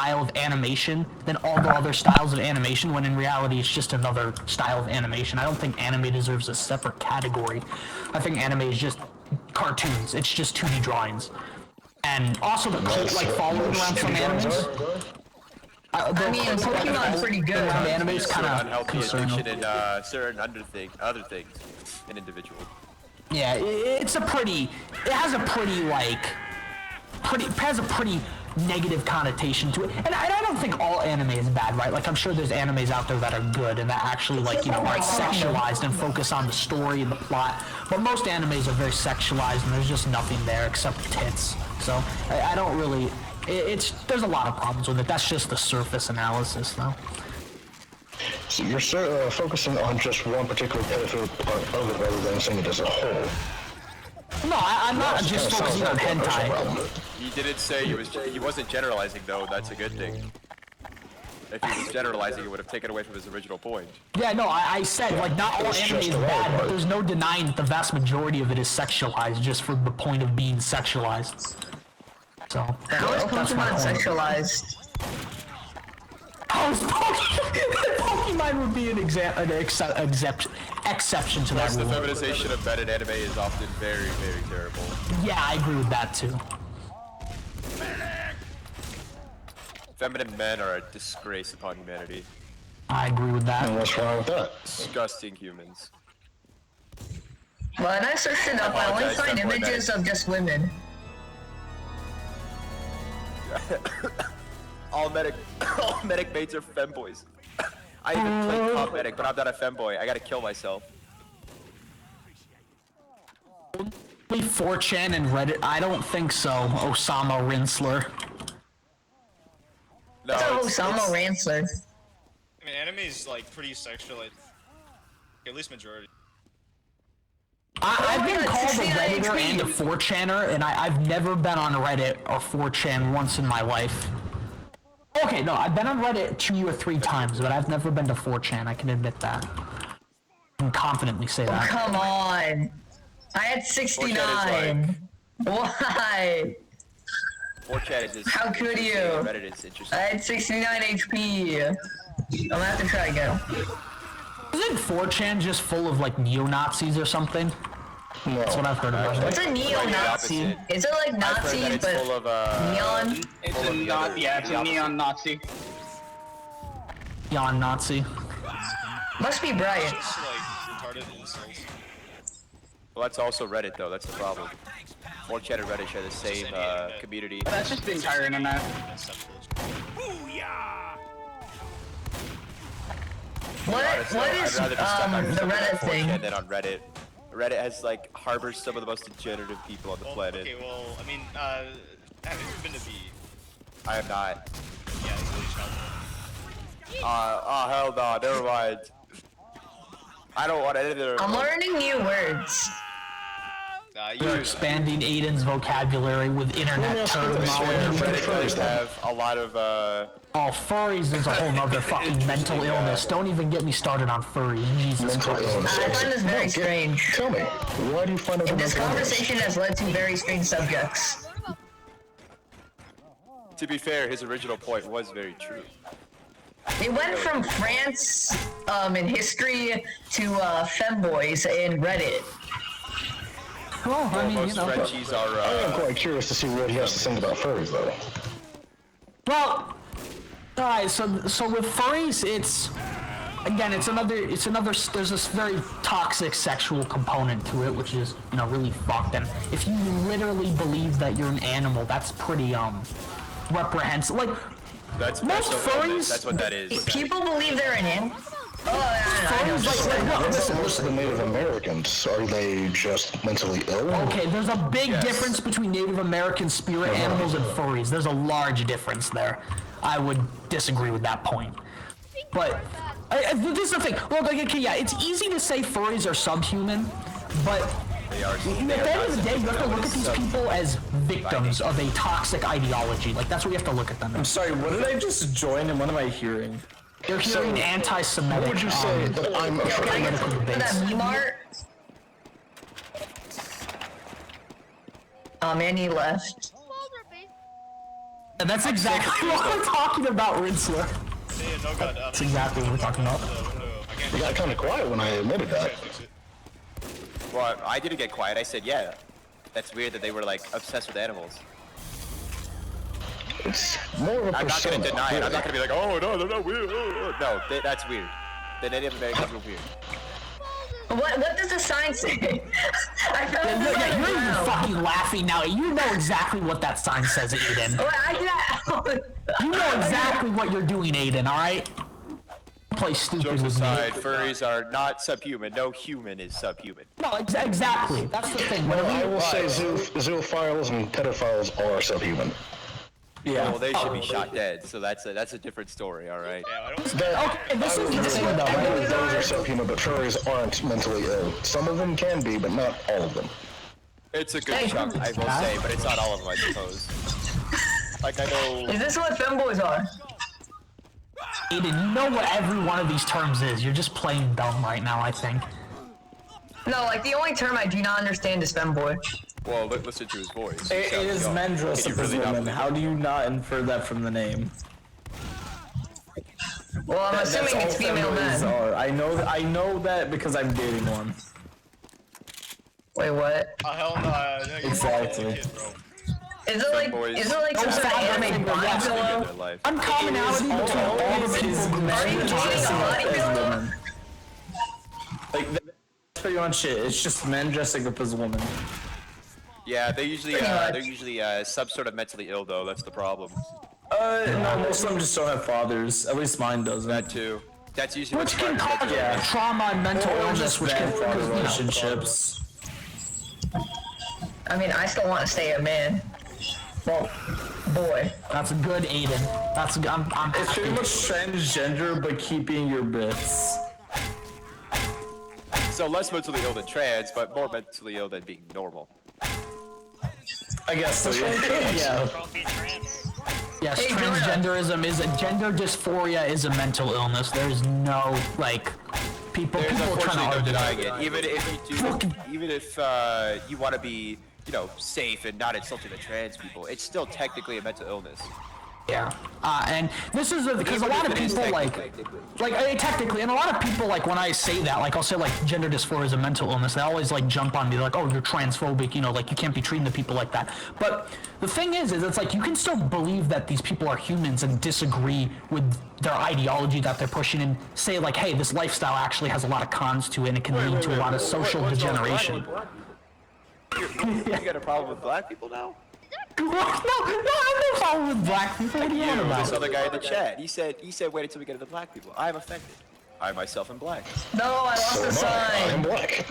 style of animation than all the other styles of animation, when in reality it's just another style of animation. I don't think anime deserves a separate category. I think anime is just cartoons. It's just 2D drawings. And also the cult-like following around some animes. I mean, Pokemon's pretty good. The anime is kind of unhealthy addiction in certain other things in individuals. Yeah, it has a pretty negative connotation to it, and I don't think all anime is bad, right? Like, I'm sure there's animes out there that are good and that actually, like, you know, are sexualized and focus on the story and the plot, but most animes are very sexualized and there's just nothing there except tits. So I don't really, there's a lot of problems with it. That's just the surface analysis, though. So you're focusing on just one particular pedophilia part of it rather than saying it as a whole. No, I'm not just focusing on hentai. He didn't say he wasn't generalizing, though. That's a good thing. If he was generalizing, it would have taken away from his original point. Yeah, no, I said, like, not all anime is bad, but there's no denying that the vast majority of it is sexualized just for the point of being sexualized. So, how is Pokemon sexualized? How is Pokemon would be an exception to that rule. The feminization of men in anime is often very, very terrible. Yeah, I agree with that too. Feminine men are a disgrace upon humanity. I agree with that. And what's wrong with that? Disgusting humans. When I searched it up, I only find images of just women. all medic mates are femboys. I even played top medic, but I'm not a femboy. I gotta kill myself. Only 4chan and Reddit? I don't think so, Osama Rinsler. No, Osama Rinsler. I mean, anime is like pretty sexualized. At least majority. I've been called a Redditor and a 4chaner, and I've never been on Reddit or 4chan once in my life. Okay, no, I've been on Reddit 2 or 3 times, but I've never been to 4chan, I can admit that. I can confidently say that. Oh, come on! I had 69! Why? 4chan is just... How could you? Reddit is interesting. I had 69 HP! I'm gonna have to try again. Isn't 4chan just full of, like, neo-Nazis or something? No. That's what I've heard about it. What's a neo-Nazi? Is it like Nazi, but full of, neon? It's a neon Nazi. Neon Nazi. Must be bright. Just like retarded insults. Well, that's also Reddit, though. That's the problem. 4chan and Reddit share the same community. That's just the entire internet. What is the Reddit thing? Than on Reddit. Reddit has like harbors some of the most degenerative people on the planet. Okay, well, I mean, have you been to B? I am not. Yeah, it's really challenging. Hell no, never mind. I don't want either. I'm learning new words. You're expanding Aiden's vocabulary with internet terminology. Reddit have a lot of Oh, furries is a whole nother fucking mental illness. Don't even get me started on furries. Jesus Christ. I find this very strange. Tell me, why do you find it? This conversation has led to very strange subjects. To be fair, his original point was very true. It went from France in history to femboys in Reddit. Well, I mean, most Frenchies are. I am quite curious to see what he has to think about furries, though. Well, alright, so with furries, it's another, there's this very toxic sexual component to it, which is, you know, really fucked, and if you literally believe that you're an animal, that's pretty, reprehensible. Like, That's furries, that's what that is. People believe they're an animal? Oh, I know. Most of the Native Americans, are they just mentally ill? Okay, there's a big difference between Native American spirit animals and furries. There's a large difference there. I would disagree with that point. But this is the thing. Well, okay, yeah, it's easy to say furries are subhuman, but at the end of the day, you have to look at these people as victims of a toxic ideology. Like, that's what you have to look at them as. I'm sorry, what did I just join and what am I hearing? You're hearing anti-Semitic. What would you say that I'm Can I get that meme-art? Oh man, he left. And that's exactly what we're talking about, Rinsler. Yeah, no god. That's exactly what we're talking about. You got kind of quiet when I admitted that. Well, I didn't get quiet. I said, yeah. That's weird that they were like obsessed with animals. It's more of a I'm not persona. gonna deny it. I'm really. not gonna be like, oh no, they're not weird. No, that's weird. The Native Americans were weird. What does the sign say? I found this on Yeah, the you're even ground. fucking laughing now. You know exactly what that sign says, Aiden. Well, I You know exactly what you're doing, Aiden, alright? Play stupid Jokes with me. aside, furries are not subhuman. No human is subhuman. No, exactly. That's the thing. Well, When I we- will say zoophiles and pedophiles are subhuman. Yeah. Well, they should be shot dead. So that's a different story. All right. Yeah, I don't. Okay, this is the thing though, I right? believe those are subhuman, but furries aren't mentally ill. Some of them can be, but not all of them. It's a good chunk, I will say, but it's not all of them, I suppose. Like I know. Is this what femboys are? Aiden, you know what every one of these terms is. You're just playing dumb right now, I think. No, like the only term I do not understand is femboy. Well, listen to his voice. It is men dressed Can up you as really not women. believe How it? do you not infer that from the name? Well, I'm assuming That's it's all female femboys men. are. I know that because I'm dating one. Wait, what? Oh hell no! You're Exactly. kid, bro. Is it like Femboys. is it like some sort of anime Yes. In bodybuilder? their life. Uncommonality between all All of of it is people. Are you men dating a dressing up as bodybuilder? women. Like that's pretty much it. It's just men dressing up as women. Yeah, they're Pretty much. usually some sort of mentally ill though. That's the problem. No, most of them just don't have fathers. At least mine doesn't. That too. That's usually Which what's can driving cause mental illness. trauma and mental Or illness, just which can bad cause, you know. relationships. I mean, I still want to stay a man. Well, boy. That's good, Aiden. That's good. I'm It's pretty happy. much transgender, but keeping your bits. So less mentally ill than trans, but more mentally ill than being normal. I guess so. Yeah. Yes, Hey, Jonah. transgenderism is a gender dysphoria is a mental illness. There's no like people There's people are trying to unfortunately no argue denying that. it. Even if you want to be, you know, safe and not insulting the trans people, it's still technically a mental illness. Yeah, and this is because a Even lot if of it is people like technically, and a lot of people like when I say that, like I'll say like gender dysphoria is a mental illness, they always like jump on me like, oh, you're transphobic, you know, like you can't be treating the people like that. But the thing is it's like you can still believe that these people are humans and disagree with their ideology that they're pushing and say like, hey, this lifestyle actually has a lot of cons to it and it can lead to a lot of social degeneration. You got a problem with black people now? No, I have no problem with black people. What are you on This about? other guy in the chat, he said wait until we get to the black people. I'm offended. I myself am black. No, I lost the So am I. I'm sign. black.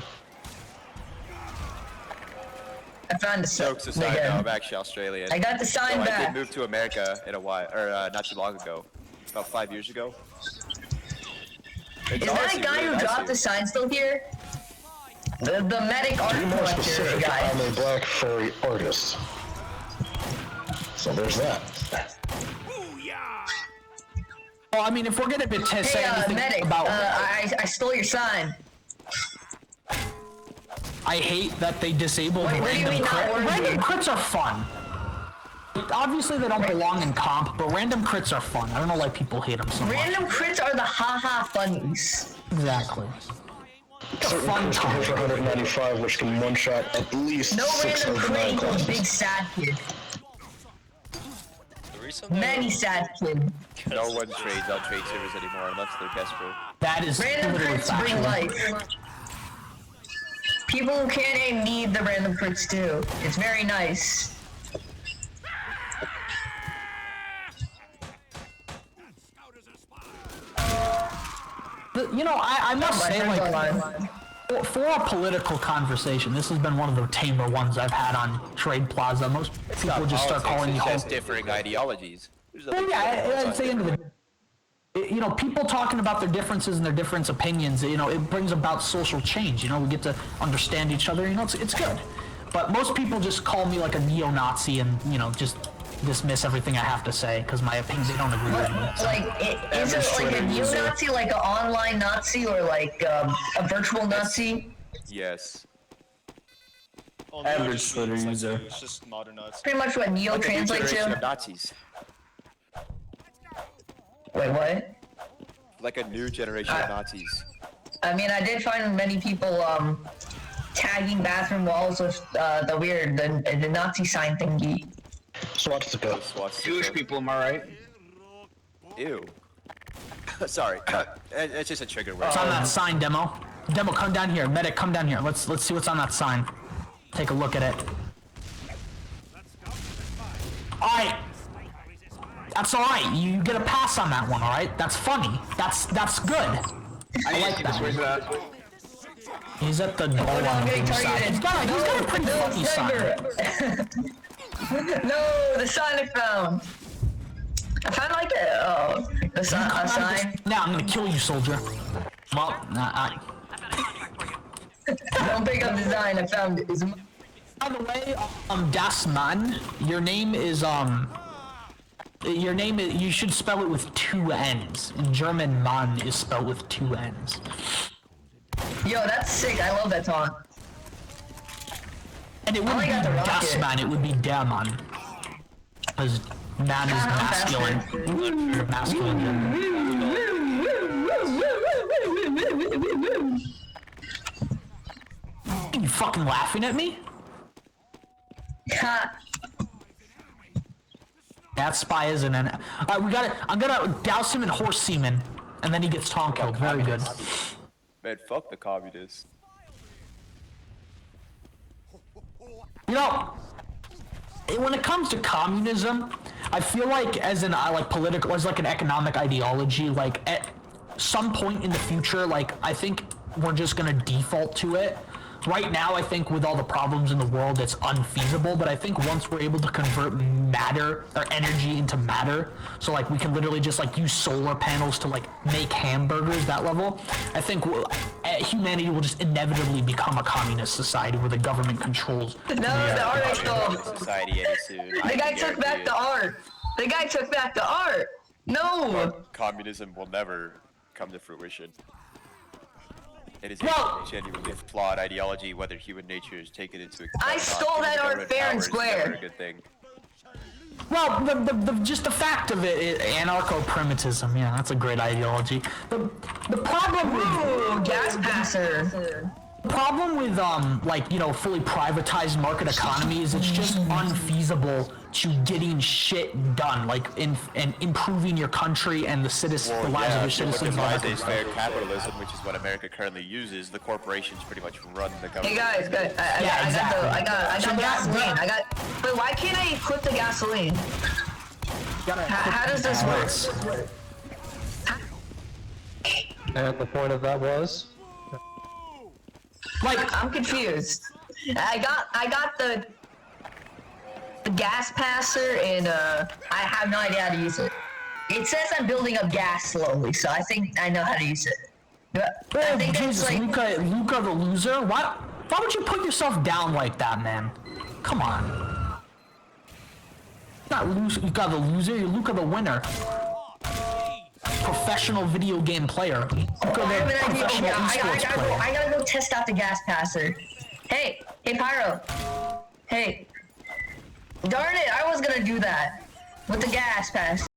I found the sign Jokes aside, no, I'm again. actually Australian. I got the sign So I did back. move to America in a while, or not too long ago, about 5 years ago. It's Is that a honestly guy really who nice dropped here. the sign still here? The medic art To be more collector specific, guy. I'm a black furry artist. So there's that. Well, I mean, if we're gonna say Hey, anything medic, about, I stole your sign. I hate that they disabled What do you random mean not crits. worthy? Random crits are fun. Obviously, they don't belong in comp, but random crits are fun. I don't know why people hate them so much. Random crits are the haha funnies. Exactly. Certain fun crits can hit for 195, which can one-shot at least No 6 random of the crit 9 equals classes. big sad kid. The reason Many sad kid. No one trades on trade servers anymore unless they're desperate. That is Random literally crits bring factual. life. People who can't aim need the random crits too. It's very nice. You know, I must My say, friend's like, online. for a political conversation, this has been one of the tamer ones I've had on Trade Plaza. Most people just start calling It's you just home. differing ideologies. There's Well, nothing yeah, wrong with at the end of the day, you know, people talking about their differences and their different opinions, you know, it brings about social change. You know, we get to understand each other, you know, it's good. But most people just call me like a neo-Nazi and, you know, just dismiss everything I have to say because my opinions, they don't agree with me. Like, is it like a neo-Nazi, like an online Nazi, or like a virtual Nazi? Yes. Oh, Average just Twitter means, like, user. It's just modern nuts. Pretty much what neo Like a new translates generation to. of Nazis. Wait, what? Like a new generation of Nazis. I mean, I did find many people tagging bathroom walls with the Nazi sign thingy. Swastika. Jewish people, am I right? Ew. Sorry. It's just a trigger word. What's on that sign, Demo? Demo, come down here. Medic, come down here. Let's see what's on that sign. Take a look at it. Alright. That's alright. You get a pass on that one, alright? That's funny. That's good. I like see that this. Where's that? He's at the door Oh, no, I'm on getting the side. targeted. He's got a pretty funny sign. No, the sign I found. I found like a sign. Now I'm gonna kill you, soldier. Well, Don't pick up the sign I found. It's by the way, Das Mann, your name is you should spell it with 2 N's. In German, Mann is spelled with 2 N's. Yo, that's sick. I love that taunt. And it wouldn't be got the rocket. Das Mann, it would be Der Mann. Because man is masculine. Masculine gender. Are you fucking laughing at me? That spy isn't an. Alright, we got it. I'm gonna douse him in horse semen, and then he gets taunt killed. Very good. Man, fuck the communists. You know, when it comes to communism, I feel like as an political, as like an economic ideology, like at some point in the future, like I think we're just gonna default to it. Right now, I think with all the problems in the world, it's unfeasible, but I think once we're able to convert matter, or energy into matter, so like we can literally just like use solar panels to like make hamburgers, that level, I think humanity will just inevitably become a communist society where the government controls. No, the art I stole. Society any soon. The guy took back the art. The guy took back the art. No. Communism will never come to fruition. It is Well- a genuinely flawed ideology, whether human nature is taken into account. I or not, stole because that art government fair and power is square. never a good thing. Well, just the fact of it, anarcho-primitivism, yeah, that's a great ideology. The problem with... Ooh, gas passer. The problem with like, you know, fully privatized market economy is it's just unfeasible to getting shit done, like and improving your country and the citizens, the lives of your if you look citizens. at and all that nowadays kind of fair stuff. capitalism, which is what America currently uses, the corporations pretty much run the government. Hey guys, I got gasoline. But why can't I equip the gasoline? How does this work? And the point of that was? Like, I'm confused. I got the gas passer and I have no idea how to use it. It says I'm building up gas slowly, so I think I know how to use it. But I oh, think it's Jesus, like Luca the loser? Why would you put yourself down like that, man? Come on. Not Luca the loser, you're Luca the winner. Professional video game player. Luca I the have an idea. professional esports player. I gotta go test out the gas passer. Hey, Pyro. Hey. Darn it, I was gonna do that with the gas pass.